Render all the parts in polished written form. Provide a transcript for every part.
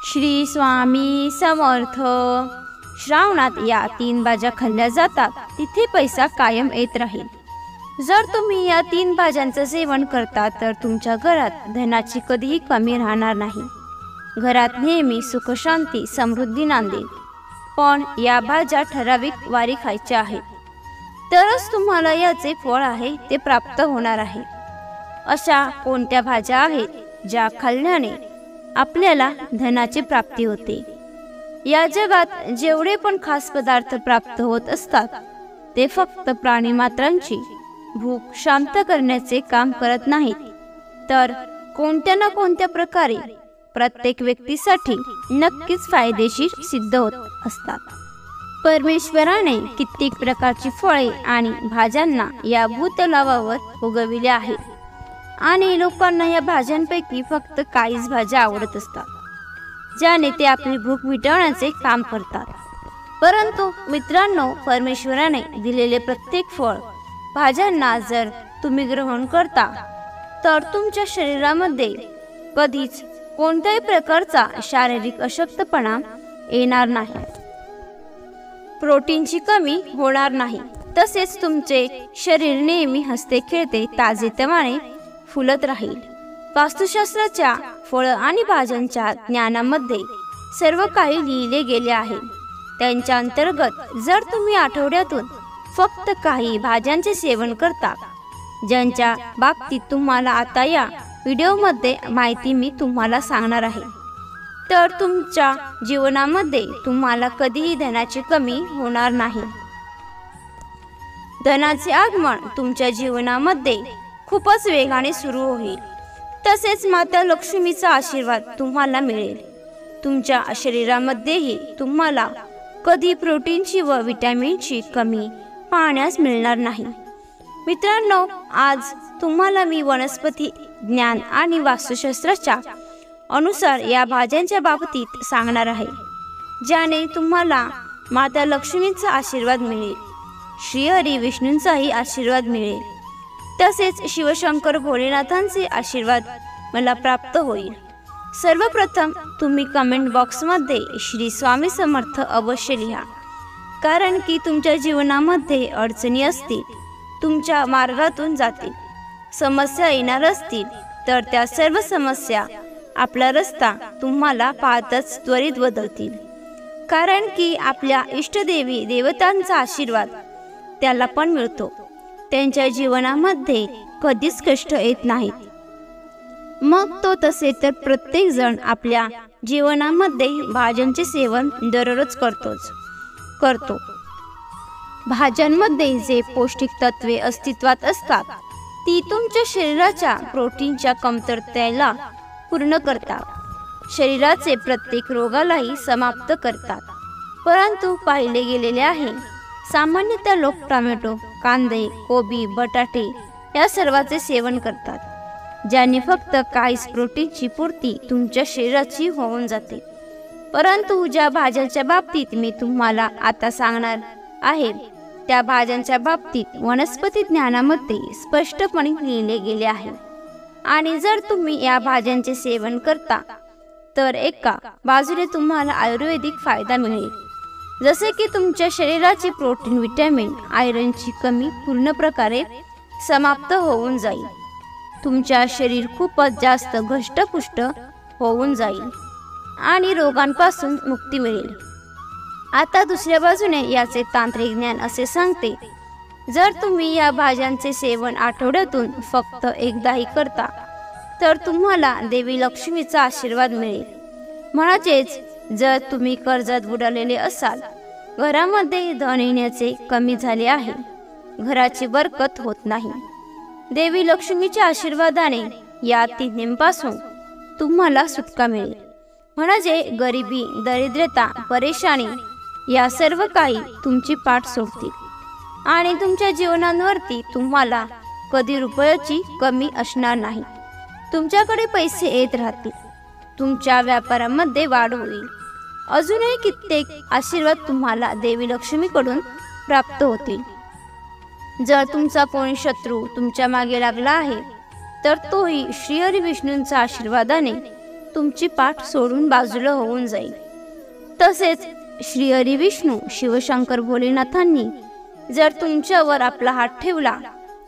श्री स्वामी समर्थ. श्रावणात या 3 भाज्या खाल्ल्या जातात तिथे पैसा कायम येत राहील. जर तुम्ही या 3 भाज्यांचं सेवन करता तर तुमच्या घरात धनाची कधीही कमी राहणार नाही. घरात नेहमी सुख शांती समृद्धी नांदेल. पण या भाज्या ठराविक वारी खायच्या आहेत तरच तुम्हाला याचे फळ आहे ते प्राप्त होणार आहे. अशा कोणत्या भाज्या आहेत ज्या खाल्ल्याने आपल्याला धनाची प्राप्ती होते? या जगात जेवढे पण खास पदार्थ प्राप्त होत असतात ते फक्त प्राणीमात्रांची भूक शांत करण्याचे काम करत नाहीत, तर कोणत्या ना कोणत्या प्रकारे प्रत्येक व्यक्तीसाठी नक्कीच फायदेशीर सिद्ध होत असतात. परमेश्वराने कित्येक प्रकारची फळे आणि भाज्यांना या भूतलावावर उगविले आहे आणि लोकांना या भाज्यांपैकी फक्त काहीच भाज्या आवडत असतात ज्याने ते आपली भूक मिटवण्याचे काम करतात. परंतु मित्रांनो, परमेश्वराने दिलेले प्रत्येक फळ भाज्यांना जर तुम्ही ग्रहण करता तर तुमच्या शरीरामध्ये कधीच कोणत्याही प्रकारचा शारीरिक अशक्तपणा येणार नाही, प्रोटीनची कमी होणार नाही, तसेच तुमचे शरीर नेहमी हसते खेळते ताजेतवाने फुलत राहील. वास्तुशास्त्राच्या फळ आणि भाज्यांच्या ज्ञानामध्ये सर्व काही लिहिले गेले आहे. त्यांच्या अंतर्गत जर तुम्ही आठवड्यातून फक्त काही भाज्यांचे सेवन करता, ज्यांच्या बाबतीत तुम्हाला आता या व्हिडिओमध्ये माहिती मी तुम्हाला सांगणार आहे, तर तुमच्या जीवनामध्ये तुम्हाला कधीही धनाची कमी होणार नाही. धनाचे आगमन तुमच्या जीवनामध्ये खूपच वेगाने सुरू होईल. तसेच माता लक्ष्मीचा आशीर्वाद तुम्हाला मिळेल. तुमच्या शरीरामध्येही तुम्हाला कधी प्रोटीनची व विटॅमिनची कमी पाहण्यास मिळणार नाही. मित्रांनो, आज तुम्हाला मी वनस्पती ज्ञान आणि वास्तुशास्त्राच्या अनुसार या भाज्यांच्या बाबतीत सांगणार आहे, ज्याने तुम्हाला माता लक्ष्मीचा आशीर्वाद मिळेल, श्रीहरी विष्णूंचाही आशीर्वाद मिळेल, तसेच शिवशंकर भोलेनाथांचे आशीर्वाद मला प्राप्त होईल. सर्वप्रथम तुम्ही कमेंट बॉक्समध्ये श्री स्वामी समर्थ अवश्य लिहा, कारण की तुमच्या जीवनामध्ये अडचणी असतील, तुमच्या मार्गातून जातील, समस्या येणार असतील तर त्या सर्व समस्या आपला रस्ता तुम्हाला पाहतच त्वरित बदलतील. कारण की आपल्या इष्टदेवी देवतांचा आशीर्वाद त्याला पण मिळतो. त्यांच्या जीवनामध्ये कधीच कष्ट येत नाहीत. मग तो तसे तर प्रत्येक जण आपल्या जीवनामध्ये भाज्यांचे सेवन दररोज करतो. भाज्यांमध्ये जे पौष्टिक तत्वे अस्तित्वात असतात ती तुमच्या शरीराच्या प्रोटीनच्या कमतरतेला पूर्ण करतात, शरीराचे प्रत्येक रोगालाही समाप्त करतात. परंतु पाहिले गेलेले आहे, सामान्यतः लोक टोमॅटो, कांदे, कोबी, बटाटे या सर्वांचे सेवन करतात, ज्याने फक्त काहीच प्रोटीनची पूर्ती तुमच्या शरीराची होऊन जाते. परंतु ज्या भाज्यांच्या बाबतीत मी तुम्हाला आता सांगणार आहे त्या भाज्यांच्या बाबतीत वनस्पती ज्ञानामध्ये स्पष्टपणे लिहिले गेले आहे. आणि जर तुम्ही या भाज्यांचे सेवन करता तर एका बाजूने तुम्हाला आयुर्वेदिक फायदा मिळेल, जसे की तुमच्या शरीराची प्रोटीन, विटॅमिन, आयरनची कमी पूर्ण प्रकारे समाप्त होऊन जाईल. तुमच्या शरीर खूपच जास्त घष्टपुष्ट होऊन जाईल आणि रोगांपासून मुक्ती मिळेल. आता दुसऱ्या बाजूने याचे तांत्रिक ज्ञान असे सांगते, जर तुम्ही या भाज्यांचे सेवन आठवड्यातून फक्त एकदाही करता तर तुम्हाला देवी लक्ष्मीचा आशीर्वाद मिळेल. म्हणजेच जर तुम्ही कर्जात बुडालेले असाल, घरामध्ये धन येण्याचे कमी झाले आहे, घराची बरकत होत नाही, देवी लक्ष्मीच्या आशीर्वादाने या तिन्हींपासून तुम्हाला सुटका मिळेल. म्हणजे गरिबी, दरिद्रता, परेशानी या सर्व काही तुमची पाठ सोडतील आणि तुमच्या जीवनावरती तुम्हाला कधी रुपयाची कमी असणार नाही. तुमच्याकडे पैसे येत राहतील, तुमच्या व्यापारामध्ये वाढ होईल, अजूनही कित्येक आशीर्वाद तुम्हाला देवी लक्ष्मीकडून प्राप्त होतील. जर तुमचा कोणी शत्रू तुमच्या मागे लागला आहे तर तोही श्रीहरी विष्णूंच्या आशीर्वादाने तुमची पाठ सोडून बाजूला होऊन जाईल. तसेच श्री हरी विष्णू शिवशंकर भोलेनाथांनी जर तुमच्यावर आपला हात ठेवला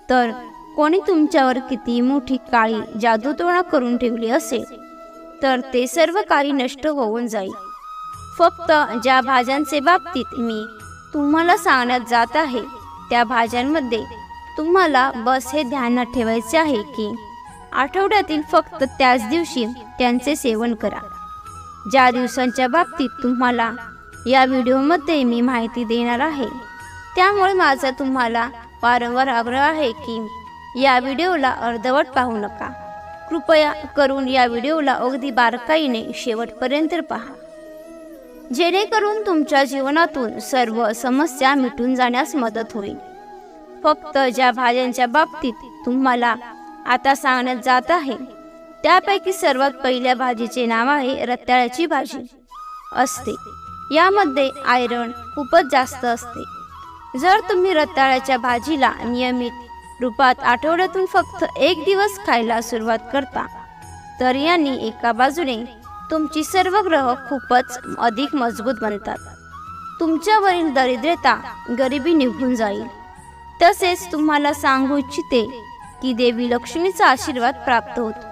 तर कोणी तुमच्यावर किती मोठी काळी जादूटोणा करून ठेवली असेल तर ते सर्व काही नष्ट होऊन जाईल. फक्त ज्या भाज्यांचे बाबतीत मी तुम्हाला सांगण्यात जात आहे त्या भाज्यांमध्ये तुम्हाला बस हे ध्यानात ठेवायचे आहे की आठवड्यातील फक्त त्याच दिवशी त्यांचे सेवन करा. ज्या दिवसांच्या बाबतीत तुम्हाला या व्हिडिओमध्ये मी माहिती देणार आहे, त्यामुळे माझा तुम्हाला वारंवार आग्रह आहे की या व्हिडिओला अर्धवट पाहू नका. कृपया करून या व्हिडिओला अगदी बारकाईने शेवटपर्यंत पहा, जेणेकरून तुमच्या जीवनातून सर्व समस्या मिटून जाण्यास मदत होईल. फक्त ज्या भाज्यांच्या बाबतीत तुम्हाला आता सांगण्यात जात आहे त्यापैकी सर्वात पहिल्या भाजीचे नाव आहे रताळ्याची भाजी असते. यामध्ये आयरन खूपच जास्त असते. जर तुम्ही रताळ्याच्या भाजीला नियमित रूपात आठवड्यातून फक्त एक दिवस खायला सुरुवात करता तर यांनी एका बाजूने तुमची सर्व ग्रह खूपच अधिक मजबूत बनतात. तुमच्यावरील दरिद्रता गरिबी निघून जाईल. तसेच तुम्हाला सांगू इच्छिते की देवी लक्ष्मीचा आशीर्वाद प्राप्त होतो,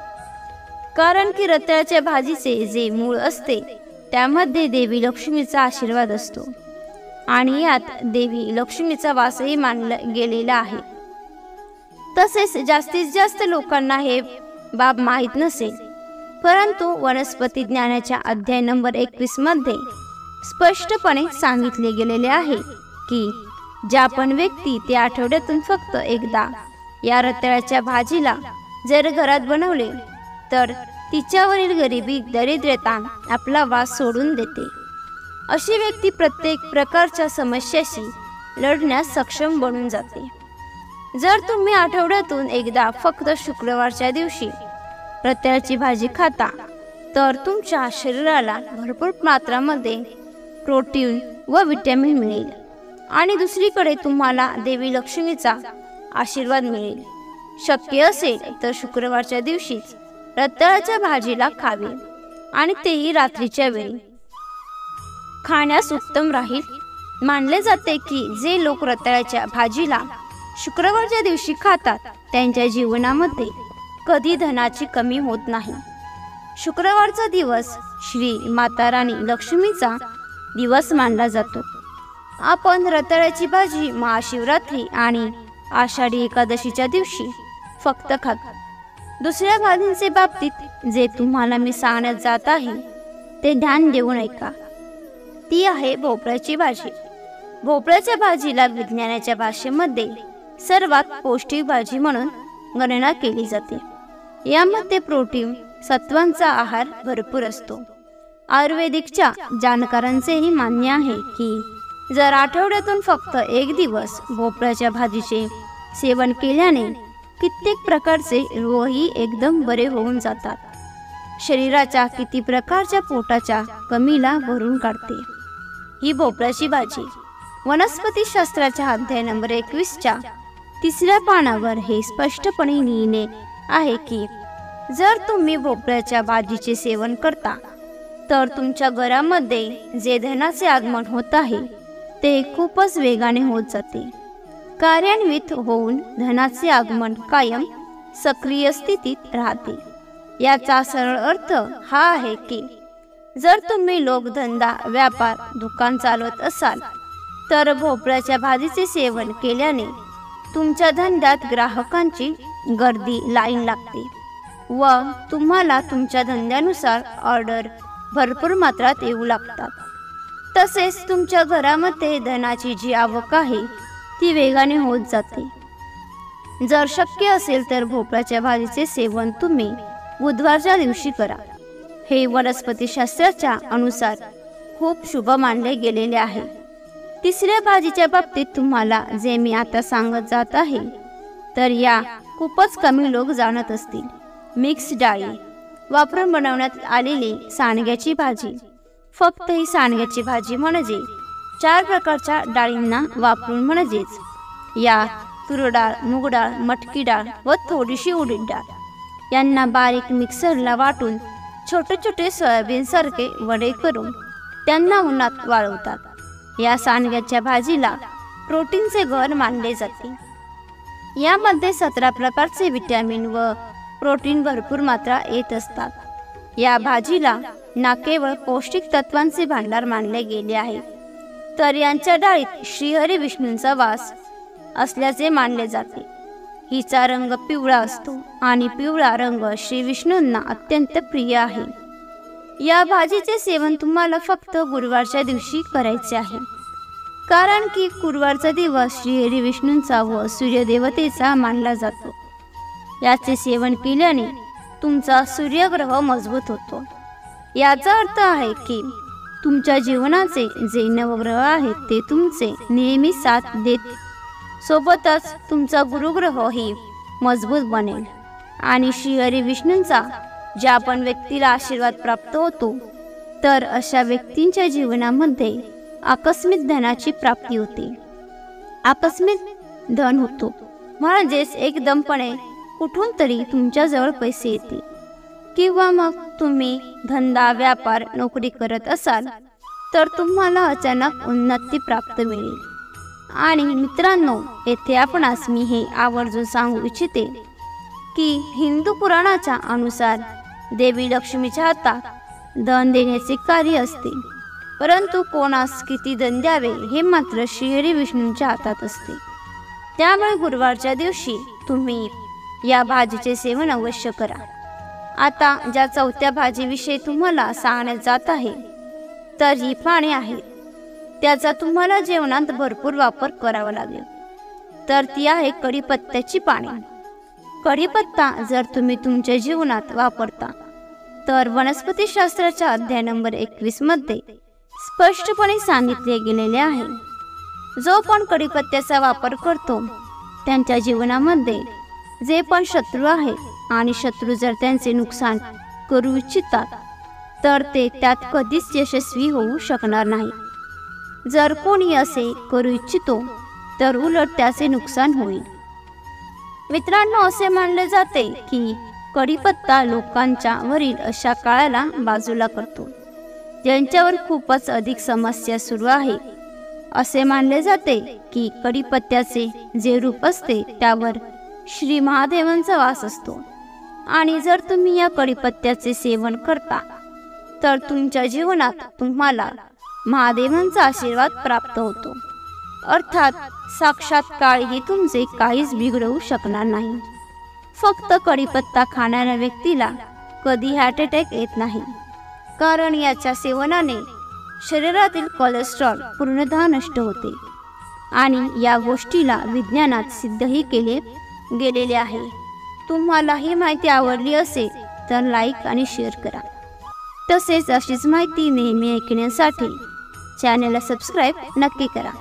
कारण की रताळ्याच्या भाजीचे जे मूळ असते त्यामध्ये देवी लक्ष्मीचा आशीर्वाद असतो आणि यात देवी लक्ष्मीचा वासही मानला गेलेला आहे. तसेच जास्तीत जास्त लोकांना हे बाब माहीत नसेल, परंतु वनस्पती ज्ञानाच्या अध्याय नंबर 21 मध्ये स्पष्टपणे सांगितले गेलेले आहे की ज्या पण व्यक्ती ते आठवड्यातून फक्त एकदा या रताळ्याच्या भाजीला जर घरात बनवले तर तिच्यावरील गरिबी दरिद्रता आपला वास सोडून देते. अशी व्यक्ती प्रत्येक प्रकारच्या समस्याशी लढण्यास सक्षम बनून जाते. जर तुम्ही आठवड्यातून एकदा फक्त शुक्रवारच्या दिवशी रताळ्याची भाजी खाता तर तुमच्या शरीराला भरपूर मात्रामध्ये प्रोटीन व विटॅमिन मिळेल आणि दुसरीकडे तुम्हाला देवी लक्ष्मीचा आशीर्वाद मिळेल. शक्य असेल तर शुक्रवारच्या दिवशीच रताळ्याच्या भाजीला खावे आणि तेही रात्रीच्या वेळी खाण्यास उत्तम राहील. मानले जाते की जे लोक रताळ्याच्या भाजीला शुक्रवारच्या दिवशी खातात त्यांच्या जीवनामध्ये कधी धनाची कमी होत नाही. शुक्रवारचा दिवस श्री माता राणी लक्ष्मीचा दिवस मानला जातो. आपण रताळ्याची भाजी महाशिवरात्री आणि आषाढी एकादशीच्या दिवशी फक्त खातो. दुसऱ्या भाजींचे बाबतीत जे तुम्हाला मी सांगण्यात जात आहे ते ध्यान देऊन ऐका. ती आहे भोपळ्याची भाजी. भोपळ्याच्या भाजीला विज्ञानाच्या भाषेमध्ये सर्वात पौष्टिक भाजी म्हणून गणना केली जाते. यामध्ये प्रोटीन सत्वांचा आहार भरपूर असतो. आयुर्वेदिकच्या जाणकारांचेही मान्य आहे की जर आठवड्यातून फक्त एक दिवस भोपळ्याच्या भाजीचे सेवन केल्याने कित्येक प्रकारचे रोगही एकदम बरे होऊन जातात. शरीराच्या किती प्रकारच्या पोटाच्या कमीला भरून काढते ही भोपळ्याची भाजी. वनस्पतीशास्त्राच्या अध्याय नंबर 21च्या 3ऱ्या पानावर हे स्पष्टपणे लिहिले आहे की जर तुम्ही भोपळ्याच्या भाजीचे सेवन करता तर तुमच्या घरामध्ये जे धनाचे आगमन होत आहे ते खूपच वेगाने होत जाते. कार्यान्वित होऊन धनाचे आगमन कायम सक्रिय स्थितीत राहते. याचा सरळ अर्थ हा आहे की जर तुम्ही लोकधंदा व्यापार दुकान चालवत असाल तर भोपळ्याच्या भाजीचे सेवन केल्याने तुमच्या धंद्यात ग्राहकांची गर्दी लाईन लागते व तुम्हाला तुमच्या धंद्यानुसार ऑर्डर भरपूर मात्रात येऊ लागतात. तसेच तुमच्या घरामध्ये धनाची जी आवक आहे ती वेगाने होत जाते. जर शक्य असेल तर भोपळ्याच्या भाजीचे सेवन तुम्ही बुधवारच्या दिवशी करा. हे वनस्पतीशास्त्राच्या अनुसार खूप शुभ मानले गेलेले आहे. तिसऱ्या भाजीच्या बाबतीत तुम्हाला जे मी आता सांगत जात आहे तर या खूपच कमी लोक जाणत असतील. मिक्स डाळी वापरून बनवण्यात आलेली सांडग्याची भाजी. फक्त ही सांडग्याची भाजी म्हणजे 4 प्रकारच्या डाळींना वापरून म्हणजेच या तूर डाळ, मूग डाळ, मटकी डाळ व थोडीशी उडीद डाळ यांना बारीक मिक्सरला वाटून छोटे छोटे सोयाबीनसारखे वडे करून त्यांना उन्हात वाळवतात। या सांडग्याच्या भाजीला प्रोटीनचे घर मानले जाते। यामध्ये 17 प्रकारचे विटॅमिन व प्रोटीन भरपूर मात्रा येत असतात। या भाजीला ना केवळ पौष्टिक तत्वांचे भांडार मानले गेले आहे, तर यांच्या डाळीत श्रीहरी विष्णूंचा वास असल्याचे मानले जाते। हिचा रंग पिवळा असतो आणि पिवळा रंग श्री विष्णूंना अत्यंत प्रिय आहे। या भाजीचे सेवन तुम्हाला फक्त गुरुवारच्या दिवशी करायचे आहे, कारण की गुरुवारचा दिवस श्रीहरी विष्णूंचा व सूर्यदेवतेचा मानला जातो। याचे सेवन केल्याने तुमचा सूर्यग्रह मजबूत होतो। याचा अर्थ आहे की तुमच्या जीवनाचे जे नवग्रह आहेत ते तुमचे नेहमी साथ देत, सोबतच तुमचा गुरुग्रहही मजबूत बनेल आणि श्रीहरी विष्णूंचा ज्या पण व्यक्तीला आशीर्वाद प्राप्त होतो, तर अशा व्यक्तींच्या जीवनामध्ये आकस्मिक धनाची प्राप्ती होते। आकस्मिक धन होतो म्हणजेच एकदमपणे कुठून तरी तुमच्याजवळ पैसे येतील, किंवा मग तुम्ही धंदा व्यापार नोकरी करत असाल तर तुम्हाला अचानक उन्नती प्राप्त मिळेल। आणि मित्रांनो, येथे आपणास मी हे आवर्जून सांगू इच्छिते की हिंदू पुराणाच्या अनुसार देवी लक्ष्मीच्या हातात धन देण्याचे कार्य असते, परंतु कोणास किती धन द्यावे हे मात्र श्रीहरी विष्णूंच्या हातात असते। त्यामुळे गुरुवारच्या दिवशी तुम्ही या भाजीचे सेवन अवश्य करा। आता ज्या चौथ्या भाजीविषयी तुम्हाला सांगण्यात जात आहे, तर ही पाने आहेत, त्याचा तुम्हाला जेवणात भरपूर वापर करावा लागेल, तर ती आहे कढीपत्त्याची पाने। कढीपत्ता जर तुम्ही तुमच्या जीवनात वापरता तर वनस्पतीशास्त्राच्या अध्याय नंबर 21 मध्ये स्पष्टपणे सांगितले गेलेले आहे, जो पण कढीपत्त्याचा वापर करतो त्यांच्या जीवनामध्ये जे पण शत्रू आहेत आणि शत्रू जर त्यांचे नुकसान करू इच्छितात तर ते त्यात कधीच यशस्वी होऊ शकणार नाही। जर कोणी असे करू इच्छितो तर उलट त्याचे नुकसान होईल। मित्रांनो, असे मानले जाते की कढीपत्ता लोकांच्या वरील अशा काळाला बाजूला करतो ज्यांच्यावर खूपच अधिक समस्या सुरू आहे। असे मानले जाते की कढीपत्त्याचे जे रूप असते त्यावर श्री महादेवांचा वास असतो, आणि जर तुम्ही या कढीपत्त्याचे सेवन करता तर तुमच्या जीवनात तुम्हाला महादेवांचा आशीर्वाद प्राप्त होतो, अर्थात साक्षात काळही तुमचे काहीच बिघडवू शकणार नाही। फक्त कढीपत्ता खाणाऱ्या व्यक्तीला कधी हार्ट अटॅक येत नाही, कारण याच्या सेवनाने शरीरातील कोलेस्ट्रॉल पूर्णतः नष्ट होते, आणि या गोष्टीला विज्ञानात सिद्धही केले गेलेले आहे। तुम्हाला ही माहिती आवडली असेल तर लाईक आणि शेअर करा। तसेच अशीच माहिती नेहमी ऐकण्यासाठी चॅनलला सबस्क्राईब नक्की करा।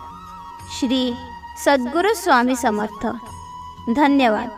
श्री सद्गुरू स्वामी समर्थ। धन्यवाद।